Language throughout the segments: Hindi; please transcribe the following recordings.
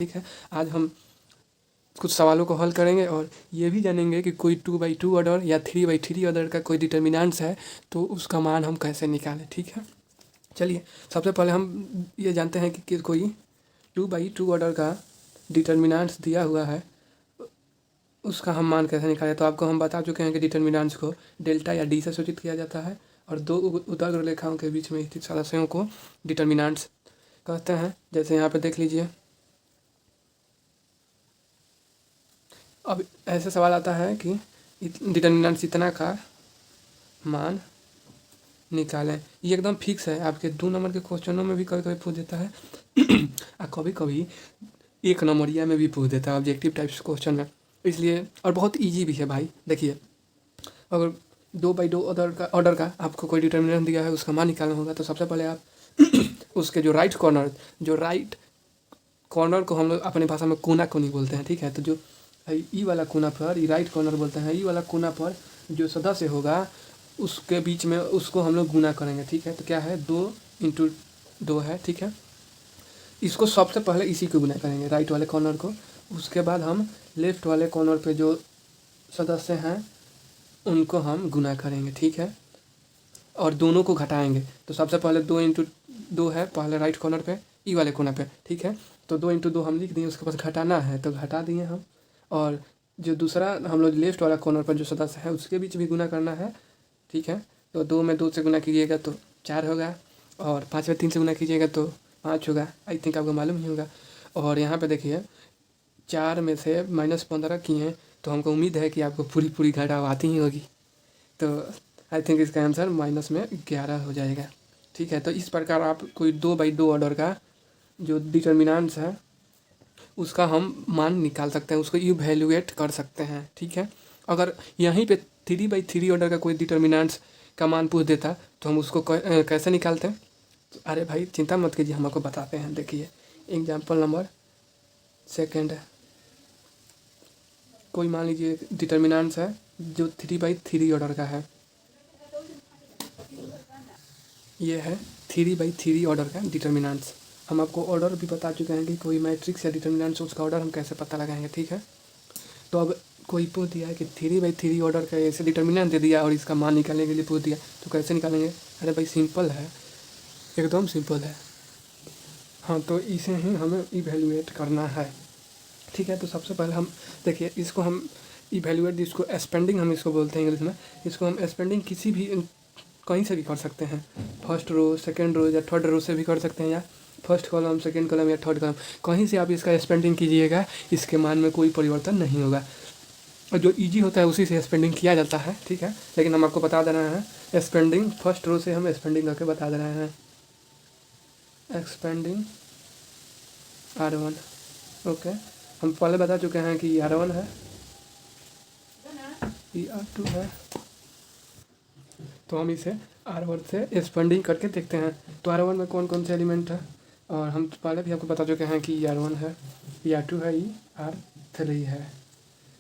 ठीक है। आज हम कुछ सवालों को हल करेंगे और ये भी जानेंगे कि कोई 2/2 ऑर्डर या 3/3 ऑर्डर का कोई डिटर्मिनेंट्स है तो उसका मान हम कैसे निकालें। ठीक है, चलिए सबसे पहले हम ये जानते हैं कि कोई 2/2 ऑर्डर का डिटर्मिनेंट्स दिया हुआ है, उसका हम मान कैसे निकालें। तो आपको हम बता चुके हैं कि डिटर्मिनेंट्स को डेल्टा या डी से सूचित किया जाता है और दो उदाग्र रेखाओं के बीच में स्थित सदस्यों को डिटर्मिनेंट्स कहते हैं। जैसे यहाँ पे देख लीजिए, अब ऐसे सवाल आता है कि डिटर्मिनेंट्स इतना का मान निकालें। ये एकदम फिक्स है, आपके 2 नंबर के क्वेश्चनों में भी कभी कभी पूछ देता है और कभी कभी 1 नंबरिया में भी पूछ देता है, ऑब्जेक्टिव टाइप्स क्वेश्चन में। इसलिए और बहुत ईजी भी है भाई। देखिए, अगर 2/2 ऑर्डर का आपको कोई डिटर्मिनेंट दिया है, उसका मान निकालना होगा तो सबसे पहले आप उसके जो राइट कॉर्नर को हम लोग अपनी भाषा में कोना कोनी बोलते हैं। ठीक है, तो जो ई वाला कोना पर, ई राइट कॉर्नर बोलते हैं, ई वाला कोना पर जो सदस्य होगा उसके बीच में उसको हम लोग गुना करेंगे। ठीक है, तो क्या है, 2 है। ठीक है, इसको सबसे पहले इसी को गुना करेंगे, राइट वाले कॉर्नर को। उसके बाद हम लेफ्ट वाले कॉर्नर पे जो सदस्य हैं उनको हम गुना करेंगे। ठीक है, और दोनों को घटाएंगे। तो सबसे पहले 2 है पहले राइट कॉर्नर पे, ई वाले कोना पे। ठीक है, तो 2 हम लिख दिए, उसके पास घटाना है तो घटा दिए हम। और जो दूसरा हम लोग लेफ्ट वाला कॉर्नर पर जो सदस्य है उसके बीच भी गुना करना है। ठीक है, तो 2 में 2 से गुना कीजिएगा तो 4 होगा, और 5 में 3 से गुना कीजिएगा तो 5 होगा। आई थिंक आपको मालूम ही होगा। और यहाँ पे देखिए, 4 में से -15 किए हैं तो हमको उम्मीद है कि आपको पूरी घटाव आती ही होगी। तो आई थिंक इसका आंसर -11 हो जाएगा। ठीक है, तो इस प्रकार आप कोई 2/2 ऑर्डर का जो डिटर्मिनेंट्स है उसका हम मान निकाल सकते हैं, उसको इवैल्यूएट कर सकते हैं। ठीक है, अगर यहीं पे 3/3 ऑर्डर का कोई डिटर्मिनेंट्स का मान पूछ देता तो हम उसको कैसे निकालते हैं। तो अरे भाई चिंता मत कीजिए, हम आपको बताते हैं। देखिए, एग्जाम्पल नंबर 2 है। कोई मान लीजिए डिटर्मिनेंट्स है जो 3/3 ऑर्डर का है। ये है 3/3 ऑर्डर का डिटर्मिनेंट्स। हम आपको ऑर्डर भी बता चुके हैं कि कोई मैट्रिक्स या डिटर्मिनेंट्स उसका ऑर्डर हम कैसे पता लगाएंगे। ठीक है, तो अब कोई पूछ दिया है कि 3/3 ऑर्डर का ऐसे डिटर्मिनेंट दे दिया और इसका मान निकालने के लिए पूछ दिया, तो कैसे निकालेंगे। अरे भाई सिंपल है, एकदम सिंपल है। हाँ, तो इसे ही हमें इवैल्यूएट करना है। ठीक है, तो सबसे पहले हम देखिए, इसको हम इवैल्यूएट, जिसको एक्सपेंडिंग हम इसको बोलते हैं इंग्लिश में, इसको हम एक्सपेंडिंग किसी भी कहीं से भी कर सकते हैं। फर्स्ट रो, सेकेंड रो या थर्ड रो से भी कर सकते हैं, या फर्स्ट कॉलम, सेकेंड कॉलम या थर्ड कॉलम, कहीं से आप इसका एक्सपेंडिंग कीजिएगा, इसके मान में कोई परिवर्तन नहीं होगा। और जो ईजी होता है उसी से एक्सपेंडिंग किया जाता है। ठीक है, लेकिन हम आपको बता दे रहे हैं एक्सपेंडिंग, फर्स्ट रो से हम एक्सपेंडिंग करके बता दे रहे हैं। Expanding R1। ओके, हम पहले बता चुके हैं कि R1 है, ये R2 है, तो हम इसे R1 से एक्सपेंडिंग करके देखते हैं। तो R1 में कौन कौन से एलिमेंट है, और हम पहले भी आपको बता चुके हैं कि R1 है, R2 है, R3 है।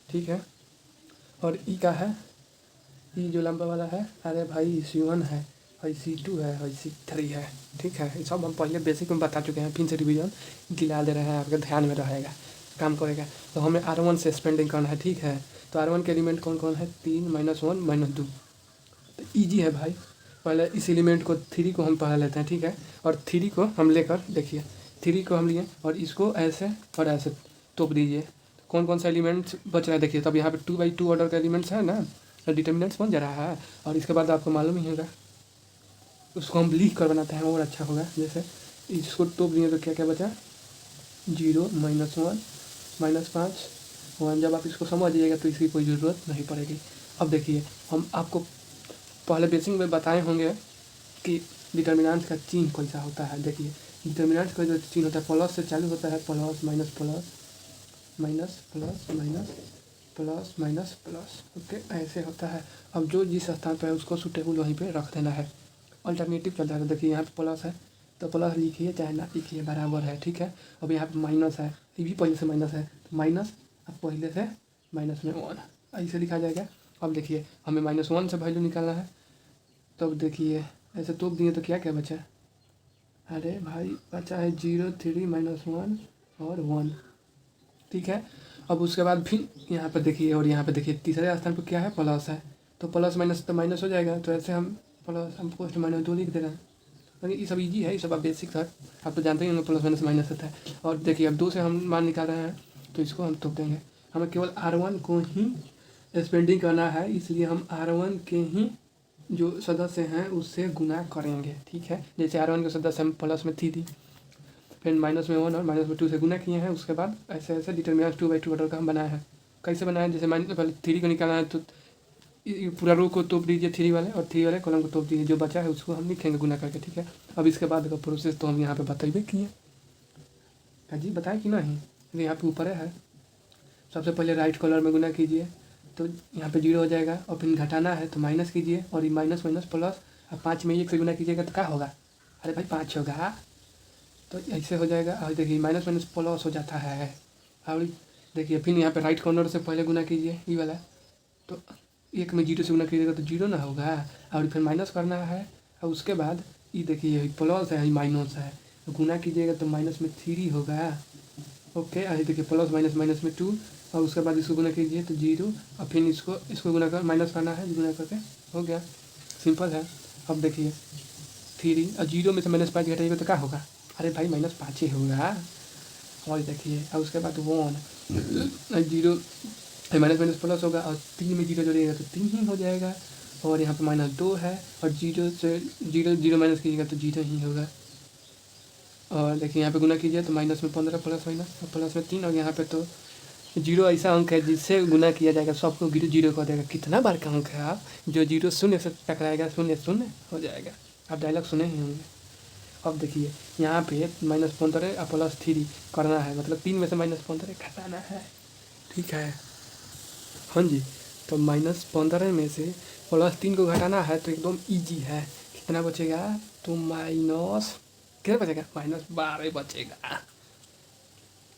ठीक है, और ई का है, ई जो लंबा वाला है, अरे भाई C1 है, और C2 है, और C3 है। ठीक है, ये सब हम पहले बेसिक में बता चुके हैं, फिर से रिवीजन दिला दे रहे हैं, आपके ध्यान में रहेगा, काम करेगा। तो हमें R1 से एक्सपेंडिंग करना है। ठीक है, तो R1 के एलिमेंट कौन कौन है, 3 -1 -2। तो ईजी है भाई, पहले इस एलिमेंट को 3 को हम पहले लेते हैं। ठीक है, और 3 को हम लेकर देखिए, 3 को हम लिए और इसको ऐसे और ऐसे तोप दीजिए। कौन कौन सा एलिमेंट्स बच रहा है देखिए, तब यहाँ पे 2/2 ऑर्डर का एलिमेंट्स है ना, डिटर्मिनेंट्स बन जा रहा है। और इसके बाद आपको मालूम ही होगा, उसको हम लिख कर बनाते हैं और अच्छा होगा। जैसे इसको तोप दिए तो क्या क्या बचा, 0 -1 -5 1। जब आप इसको समझ जाइएगा तो इसकी कोई ज़रूरत नहीं पड़ेगी। अब देखिए, हम आपको पहले बेसिक में बताए होंगे कि डिटर्मिनेंट्स का चिन्ह कैसा होता है। देखिए, डिटर्मिनेंट्स का जो चिन्ह होता है प्लस से चालू होता है, plus minus plus minus plus minus plus minus plus. Okay, ऐसे होता है। अब जो जिस स्थान पर है उसको सुटेबल वहीं पे रख देना है। अल्टरनेटिव चलता है, तो देखिए यहाँ पे प्लस है तो प्लस लिखिए, चाहे ना लिखिए, बराबर है। ठीक है, अब यहाँ पे माइनस है, ये भी पहले से माइनस है, तो माइनस, अब पहले से माइनस में 1 ऐसे लिखा जाएगा। अब देखिए, हमें -1 से वैल्यू निकालना है, तब देखिए ऐसे तोप दिए तो क्या क्या बचा, अरे भाई बचा है 0 3 -1 और 1। ठीक है। अब उसके बाद फिर यहाँ पर देखिए, और यहाँ पर देखिए तीसरे स्थान पर क्या है, प्लस है, तो प्लस माइनस तो माइनस हो जाएगा, तो ऐसे हम प्लस हम पोस्ट माइनस 2 लिख दे रहे हैं। मतलब ये सब इजी है, ये सब आप बेसिक था, आप तो जानते ही होंगे प्लस माइनस माइनस होता है। और देखिए अब 2 से हम मान निकाल रहे हैं, तो इसको हम तोप देंगे। हमें केवल R1 को ही स्पेंडिंग करना है, इसलिए हम R1 के ही जो सदस्य हैं उससे गुना करेंगे, ठीक है। जैसे R1 के सदस्य हम प्लस में 3 थी, फिर माइनस में 1 और माइनस में 2 से गुना किए हैं। उसके बाद ऐसे ऐसे डिटरमिनेंट 2/2 ऑर्डर का हम बनाया है। कैसे बनाया है, जैसे माइनस पहले 3 को निकालना है, तो पूरा रो को तोप दीजिए 3 वाले, और 3 वाले कॉलम को तोप दीजिए, जो बचा है उसको हम लिखेंगे गुना करके, ठीक है। अब इसके बाद का प्रोसेस तो हम यहाँ पे बताइए किए। हाँ जी, बताए कि नहीं, तो यहाँ पे ऊपर है। सबसे पहले राइट कॉलम में गुना कीजिए, तो यहाँ पे 0 हो जाएगा, और फिर घटाना है तो माइनस कीजिए, और ये माइनस माइनस प्लस, अब 5 में 1 से गुना कीजिएगा तो क्या होगा, अरे भाई 5 होगा, तो ऐसे हो जाएगा। और देखिए माइनस माइनस प्लस हो जाता है। और देखिए फिर यहाँ पे राइट कॉर्नर से पहले गुना कीजिए ये वाला, तो 1 में 0 से गुना कीजिएगा तो 0 ना होगा, और फिर माइनस करना है, और उसके बाद ये देखिए प्लस है, ये माइनस है, तो गुना कीजिएगा तो माइनस में 3 होगा। ओके, और देखिए प्लस माइनस माइनस में 2, और उसके बाद इसको गुना कीजिए तो 0, और फिर इसको गुना कर माइनस करना है, गुना करके हो गया, सिंपल है। अब देखिए 3 और 0 में से -5 घटाइएगा तो क्या होगा, अरे भाई -5 ही होगा। और देखिए और उसके बाद 1 0 माइनस माइनस प्लस होगा, और 3 में 0 जोड़िएगा तो 3 ही हो जाएगा, और यहाँ पे -2 है, और 0 से 0 माइनस कीजिएगा तो 0 ही होगा। और देखिए यहाँ पे गुना कीजिए तो माइनस में 15 प्लस माइनस, प्लस में 3, और यहाँ पे तो 0 ऐसा अंक है जिससे गुना किया जाएगा सबको 0 कर देगा। कितना बार का अंक है आप, जो 0 शून्य से टकराएगा, 0 0 हो जाएगा। आप डायलॉग सुने ही होंगे। अब देखिए यहाँ पे -15 और +3 करना है, मतलब 3 में से -15 घटाना है, ठीक है। हाँ जी, तो -15 में से +3 को घटाना है, तो एकदम इजी है। कितना बचेगा, तो माइनस कितना बचेगा, -12 बचेगा।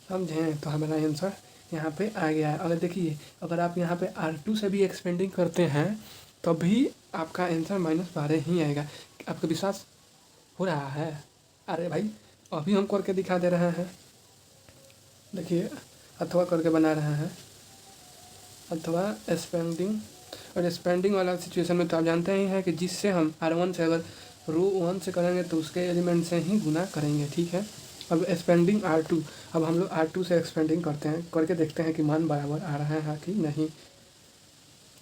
समझें, तो हमारा आंसर यहाँ पे आ गया है। अगर देखिए अगर आप यहाँ पे R2 से भी एक्सपेंडिंग करते हैं तब भी आपका आंसर -12 ही आएगा। आपका विश्वास हो रहा है, अरे भाई अभी हम करके दिखा दे रहे हैं। देखिए अथवा करके बना रहे हैं, अथवा स्पेंडिंग, और स्पेंडिंग वाला सिचुएशन में तो आप जानते ही हैं कि जिससे हम R1 से अगर रो 1 से करेंगे तो उसके एलिमेंट से ही गुना करेंगे, ठीक है। अब स्पेंडिंग R2, अब हम लोग R2 से एक्सपेंडिंग करते हैं, करके देखते हैं कि मान बराबर आ रहा है कि नहीं।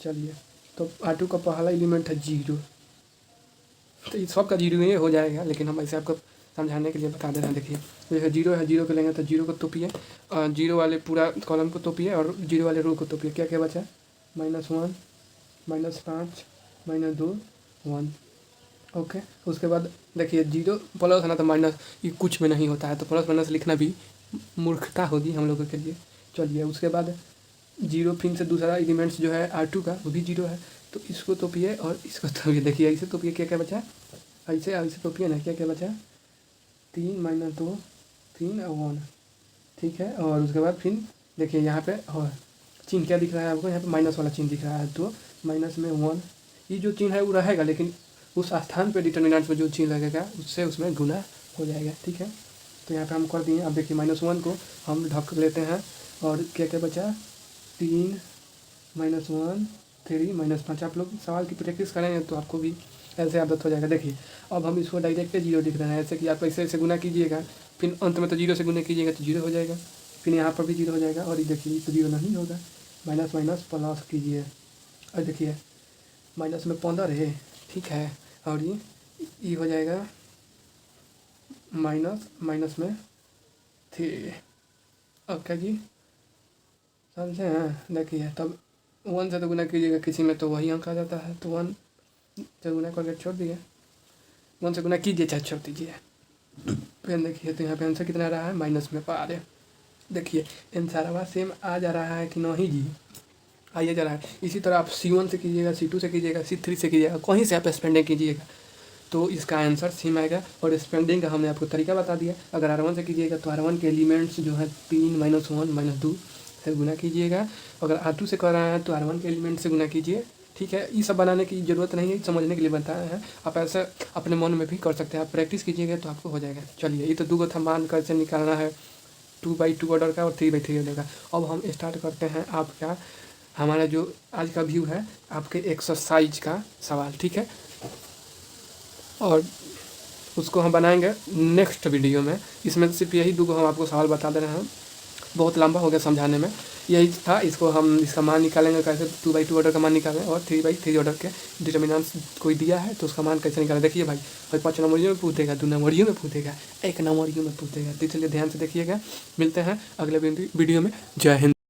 चलिए, तो R2 का पहला एलिमेंट है 0, तो इस सब का 0 ही हो जाएगा, लेकिन हम ऐसे आपको समझाने के लिए बता दे रहे हैं। देखिए जैसे 0 है, 0 को लेंगे तो 0 को तोपिए, 0 वाले पूरा कॉलम को तोपिए, और 0 वाले रो को तोपिए। क्या क्या बचा, -1 -5 -2 1। ओके, उसके बाद देखिए 0 प्लस है ना, तो माइनस ये कुछ में नहीं होता है, तो प्लस माइनस लिखना भी मूर्खता होगी हम लोगों के लिए। चलिए उसके बाद 0 फिर से दूसरा एलिमेंट्स जो है R2 का वो भी 0 है, तो इसको तोपिए और इसको तोपिए। देखिए ऐसे तोपिए, क्या क्या बचा, ऐसे ऐसे तोपिए ना, क्या क्या बचा, 3 -2 3 और 1, ठीक है। और उसके बाद फिर देखिए यहाँ पे और चिन्ह क्या दिख रहा है आपको, यहाँ पे माइनस वाला चिन्ह दिख रहा है, तो माइनस में 1, ये जो चिन्ह है वो रहेगा, लेकिन उस स्थान पे डिटर्मिनेंट में जो चिन्ह लगेगा उससे उसमें गुना हो जाएगा, ठीक है। तो यहाँ पे हम कर दिए। अब देखिए -1 को हम ढक लेते हैं, और क्या क्या बचा, 3 -1 3 -5। आप लोग सवाल की प्रैक्टिस करेंगे तो आपको भी ऐसे आदत हो जाएगा। देखिए अब हम इसको डायरेक्ट 0 लिख रहे हैं, ऐसे कि आप ऐसे ऐसे गुना कीजिएगा, फिर अंत में तो 0 से गुना कीजिएगा तो 0 हो जाएगा, फिर यहाँ पर भी 0 हो जाएगा, और ये देखिए तो 0 नहीं होगा, माइनस माइनस प्लस कीजिए, और देखिए माइनस में 15 है, ठीक है, और ये हो जाएगा माइनस माइनस में 3। ओके जी, समझे हैं। देखिए तब 1 से तो गुना कीजिएगा, किसी में तो वही अंक आ जाता है, तो 1 से गुना करके छोड़ दिए, 1 से गुना कीजिए चाहे छोड़ दीजिए। फिर देखिए तो यहाँ पे आंसर कितना आ रहा है, -12। देखिए आंसर सेम आ जा रहा है कि नहीं जी, आइए जा रहा है। इसी तरह आप C1 से कीजिएगा, C2 से कीजिएगा, C3 से कीजिएगा, कहीं से आप स्पेंडिंग कीजिएगा तो इसका आंसर सेम आएगा। और स्पेंडिंग का हमने आपको तरीका बता दिया। अगर R1 से कीजिएगा तो R1 के एलिमेंट्स जो है 3 -1 -2 से गुना कीजिएगा। अगर R2 से कर रहे हैं तो R1 के एलिमेंट से गुना कीजिए, ठीक है। ये सब बनाने की ज़रूरत नहीं है, समझने के लिए बताया है। आप ऐसा अपने मन में भी कर सकते हैं, आप प्रैक्टिस कीजिएगा तो आपको हो जाएगा। चलिए ये तो 2 था, मान कैसे निकालना है 2x2 ऑर्डर का और 3x3 ऑर्डर का। अब हम स्टार्ट करते हैं आपका हमारा जो आज का व्यू है आपके एक्सरसाइज का सवाल, ठीक है। और उसको हम बनाएंगे नेक्स्ट वीडियो में। इसमें सिर्फ यही 2 हम आपको सवाल बता दे रहे हैं, बहुत लंबा हो गया समझाने में। यही था, इसको हम इसका मान निकालेंगे कैसे, 2x2 ऑर्डर का मान निकालें और 3x3 ऑर्डर के डिटर्मिनेंट्स कोई दिया है तो उसका मान कैसे निकालें। देखिए भाई, कोई 5 नंबरियों में पूछेगा, 2 नंबरियों में पूछेगा, 1 नंबरियों में पूछेगा, तो इसलिए ध्यान से देखिएगा। मिलते हैं अगले वीडियो में। जय हिंद।